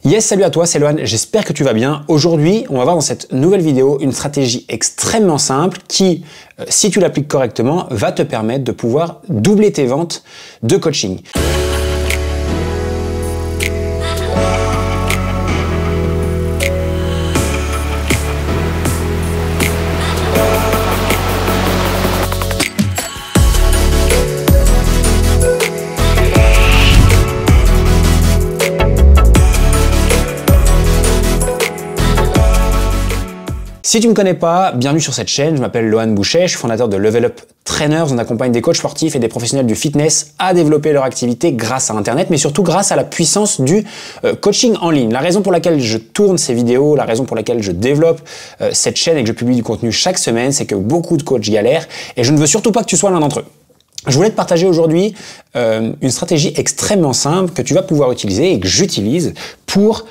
Yes, salut à toi, c'est Lohan, j'espère que tu vas bien. Aujourd'hui, on va voir dans cette nouvelle vidéo une stratégie extrêmement simple qui, si tu l'appliques correctement, va te permettre de pouvoir doubler tes ventes de coaching. Si tu ne me connais pas, bienvenue sur cette chaîne, je m'appelle Lohan Boucher, je suis fondateur de Level Up Trainers, on accompagne des coachs sportifs et des professionnels du fitness à développer leur activité grâce à Internet, mais surtout grâce à la puissance du coaching en ligne. La raison pour laquelle je tourne ces vidéos, la raison pour laquelle je développe cette chaîne et que je publie du contenu chaque semaine, c'est que beaucoup de coachs galèrent et je ne veux surtout pas que tu sois l'un d'entre eux. Je voulais te partager aujourd'hui une stratégie extrêmement simple que tu vas pouvoir utiliser et que j'utilise pour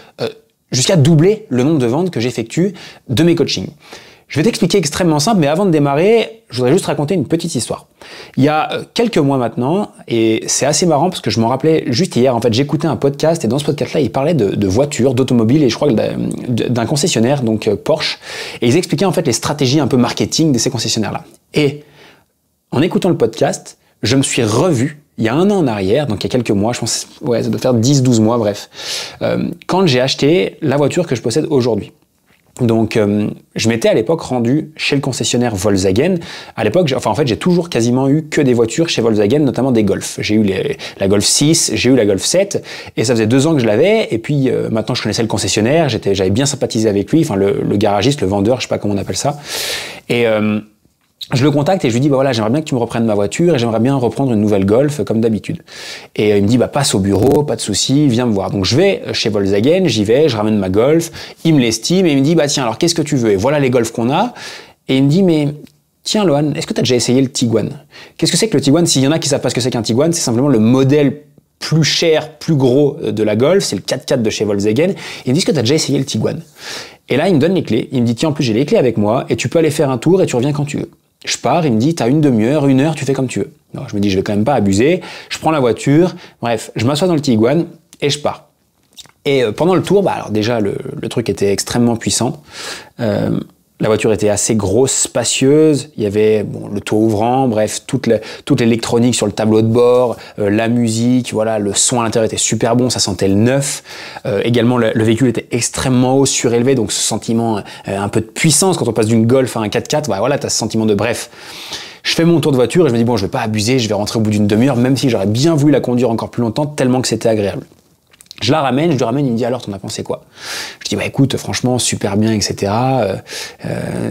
jusqu'à doubler le nombre de ventes que j'effectue de mes coachings. Je vais t'expliquer extrêmement simple, mais avant de démarrer, je voudrais juste raconter une petite histoire. Il y a quelques mois maintenant, et c'est assez marrant parce que je m'en rappelais juste hier, en fait j'écoutais un podcast et dans ce podcast-là, ils parlaient de voitures, d'automobiles et je crois d'un concessionnaire, donc Porsche, et ils expliquaient en fait les stratégies un peu marketing de ces concessionnaires-là. Et en écoutant le podcast, je me suis revu il y a un an en arrière, donc il y a quelques mois, je pense, ouais, ça doit faire 10-12 mois, bref, quand j'ai acheté la voiture que je possède aujourd'hui. Donc, je m'étais à l'époque rendu chez le concessionnaire Volkswagen. À l'époque, j'ai toujours quasiment eu que des voitures chez Volkswagen, notamment des Golf. J'ai eu la Golf 6, j'ai eu la Golf 7, et ça faisait 2 ans que je l'avais, et puis maintenant je connaissais le concessionnaire, j'avais bien sympathisé avec lui, enfin le garagiste, le vendeur, je sais pas comment on appelle ça, et je le contacte et je lui dis, bah voilà, j'aimerais bien que tu me reprennes ma voiture et j'aimerais bien reprendre une nouvelle Golf comme d'habitude. Et il me dit, bah passe au bureau, pas de souci, viens me voir. Donc je vais chez Volkswagen, j'y vais, je ramène ma Golf, il me l'estime et il me dit, bah tiens, alors qu'est-ce que tu veux? Et voilà les Golf qu'on a. Et il me dit, mais tiens Lohan, est-ce que tu as déjà essayé le Tiguan? Qu'est-ce que c'est que le Tiguan? S'il y en a qui savent pas ce que c'est qu'un Tiguan, c'est simplement le modèle plus cher, plus gros de la Golf, c'est le 4x4 de chez Volkswagen. Il me dit, est-ce que tu as déjà essayé le Tiguan? Et là, il me donne les clés, il me dit, tiens, en plus j'ai les clés avec moi et tu peux aller faire un tour et tu reviens quand tu veux. Je pars, il me dit, t'as une demi-heure, 1 heure, tu fais comme tu veux. Non, je me dis, je vais quand même pas abuser. Je prends la voiture, bref, je m'assois dans le Tiguan et je pars. Et pendant le tour, alors déjà, le truc était extrêmement puissant. La voiture était assez grosse, spacieuse. Il y avait le toit ouvrant, bref, toute l'électronique sur le tableau de bord, la musique, voilà, le son à l'intérieur était super bon, ça sentait le neuf. Également, le véhicule était extrêmement haut, surélevé, donc ce sentiment un peu de puissance quand on passe d'une Golf à un 4x4, bah voilà, t'as ce sentiment de bref. Je fais mon tour de voiture et je me dis bon, je vais pas abuser, je vais rentrer au bout d'une demi-heure, même si j'aurais bien voulu la conduire encore plus longtemps, tellement que c'était agréable. Je la ramène, il me dit alors t'en as pensé quoi? Je dis bah écoute, franchement super bien, etc.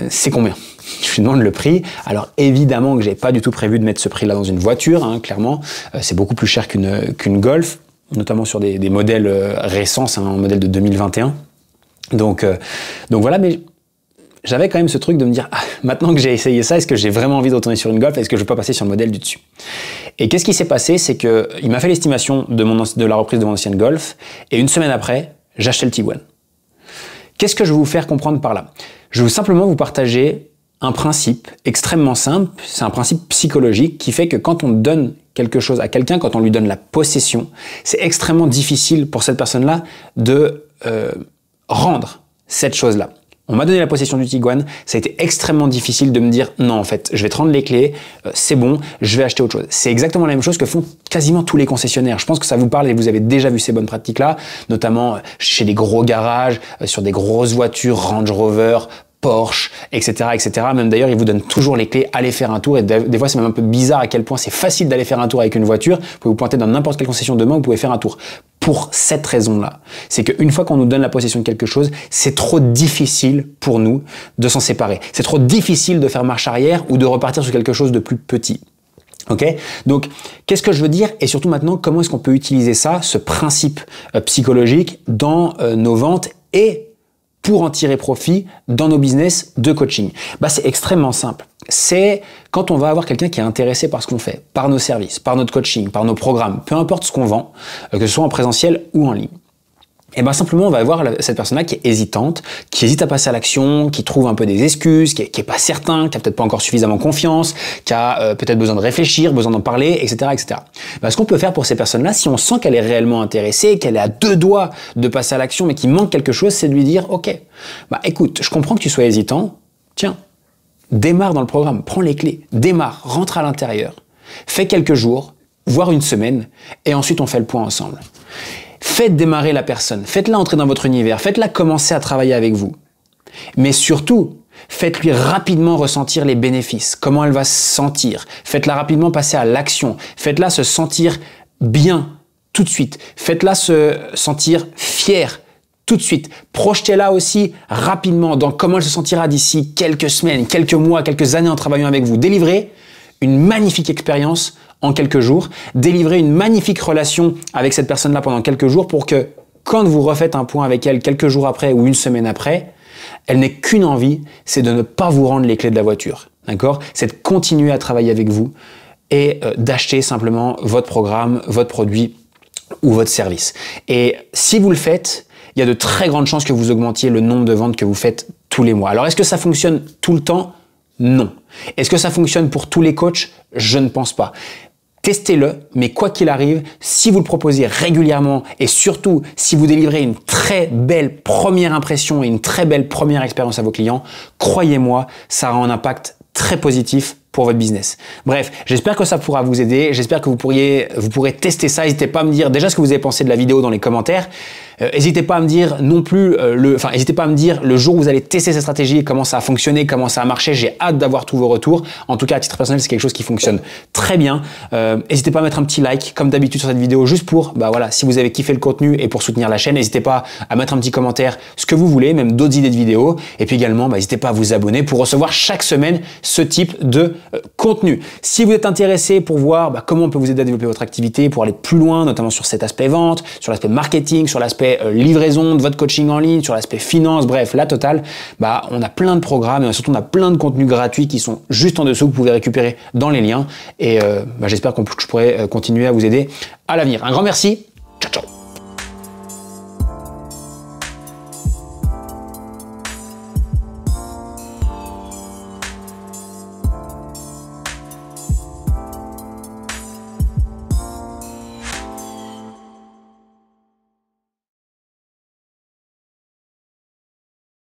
C'est combien? Je lui demande le prix. Alors évidemment que j'ai pas du tout prévu de mettre ce prix-là dans une voiture, hein, clairement. C'est beaucoup plus cher qu'une Golf, notamment sur des modèles récents, c'est un modèle de 2021. Donc voilà, mais j'avais quand même ce truc de me dire, ah, maintenant que j'ai essayé ça, est-ce que j'ai vraiment envie de retourner sur une Golf? Est-ce que je peux pas passer sur le modèle du dessus? Et qu'est-ce qui s'est passé? C'est que il m'a fait l'estimation de la reprise de mon ancienne Golf, et 1 semaine après, j'ai acheté le Tiguan. Qu'est-ce que je vais vous faire comprendre par là? Je vais simplement vous partager un principe extrêmement simple, c'est un principe psychologique qui fait que quand on donne quelque chose à quelqu'un, quand on lui donne la possession, c'est extrêmement difficile pour cette personne-là de rendre cette chose-là. On m'a donné la possession du Tiguan, ça a été extrêmement difficile de me dire non en fait, je vais te rendre les clés, c'est bon, je vais acheter autre chose. C'est exactement la même chose que font quasiment tous les concessionnaires. Je pense que ça vous parle et vous avez déjà vu ces bonnes pratiques-là, notamment chez des gros garages, sur des grosses voitures, Range Rover, Porsche, etc., etc. Même d'ailleurs, ils vous donnent toujours les clés, allez faire un tour. Et des fois, c'est même un peu bizarre à quel point c'est facile d'aller faire un tour avec une voiture. Vous pouvez vous pointer dans n'importe quelle concession demain, vous pouvez faire un tour. Pour cette raison-là, c'est qu'une fois qu'on nous donne la possession de quelque chose, c'est trop difficile pour nous de s'en séparer. C'est trop difficile de faire marche arrière ou de repartir sur quelque chose de plus petit. Ok? Donc, qu'est-ce que je veux dire? Et surtout maintenant, comment est-ce qu'on peut utiliser ça, ce principe psychologique, dans nos ventes et pour en tirer profit dans nos business de coaching? Bah, c'est extrêmement simple. C'est quand on va avoir quelqu'un qui est intéressé par ce qu'on fait, par nos services, par notre coaching, par nos programmes, peu importe ce qu'on vend, que ce soit en présentiel ou en ligne. et ben simplement on va voir cette personne-là qui est hésitante, qui hésite à passer à l'action, qui trouve un peu des excuses, qui est pas certain, qui a peut-être pas encore suffisamment confiance, qui a peut-être besoin de réfléchir, besoin d'en parler, etc., etc. Ben, ce qu'on peut faire pour ces personnes-là, si on sent qu'elle est réellement intéressée, qu'elle est à 2 doigts de passer à l'action, mais qu'il manque quelque chose, c'est de lui dire, ok, bah écoute, je comprends que tu sois hésitant, tiens, démarre dans le programme, prends les clés, démarre, rentre à l'intérieur, fais quelques jours, voire une semaine, et ensuite on fait le point ensemble. Faites démarrer la personne, faites-la entrer dans votre univers, faites-la commencer à travailler avec vous. Mais surtout, faites-lui rapidement ressentir les bénéfices, comment elle va se sentir. Faites-la rapidement passer à l'action, faites-la se sentir bien tout de suite. Faites-la se sentir fière tout de suite. Projetez-la aussi rapidement dans comment elle se sentira d'ici quelques semaines, quelques mois, quelques années en travaillant avec vous. Délivrez une magnifique expérience en quelques jours, délivrer une magnifique relation avec cette personne-là pendant quelques jours pour que quand vous refaites un point avec elle quelques jours après ou une semaine après, elle n'ait qu'une envie, c'est de ne pas vous rendre les clés de la voiture. D'accord? C'est de continuer à travailler avec vous et d'acheter simplement votre programme, votre produit ou votre service. Et si vous le faites, il y a de très grandes chances que vous augmentiez le nombre de ventes que vous faites tous les mois. Alors, est-ce que ça fonctionne tout le temps? Non. Est-ce que ça fonctionne pour tous les coachs? Je ne pense pas. Testez-le, mais quoi qu'il arrive, si vous le proposez régulièrement et surtout si vous délivrez une très belle première impression et une très belle première expérience à vos clients, croyez-moi, ça aura un impact très positif pour votre business. Bref, j'espère que ça pourra vous aider. J'espère que vous pourrez tester ça. N'hésitez pas à me dire déjà ce que vous avez pensé de la vidéo dans les commentaires. N'hésitez pas à me dire non plus n'hésitez pas à me dire le jour où vous allez tester cette stratégie, comment ça a fonctionné, comment ça a marché. J'ai hâte d'avoir tous vos retours. En tout cas, à titre personnel, c'est quelque chose qui fonctionne très bien. N'hésitez pas à mettre un petit like, comme d'habitude sur cette vidéo, juste pour, si vous avez kiffé le contenu et pour soutenir la chaîne. N'hésitez pas à mettre un petit commentaire, ce que vous voulez, même d'autres idées de vidéos. Et puis également, n'hésitez pas à vous abonner pour recevoir chaque semaine ce type de contenu. Si vous êtes intéressé pour voir comment on peut vous aider à développer votre activité, pour aller plus loin, notamment sur cet aspect vente, sur l'aspect marketing, sur l'aspect livraison de votre coaching en ligne, sur l'aspect finance, bref, la totale, on a plein de programmes et surtout on a plein de contenus gratuits qui sont juste en dessous que vous pouvez récupérer dans les liens et j'espère que je pourrai continuer à vous aider à l'avenir. Un grand merci. Ciao, ciao.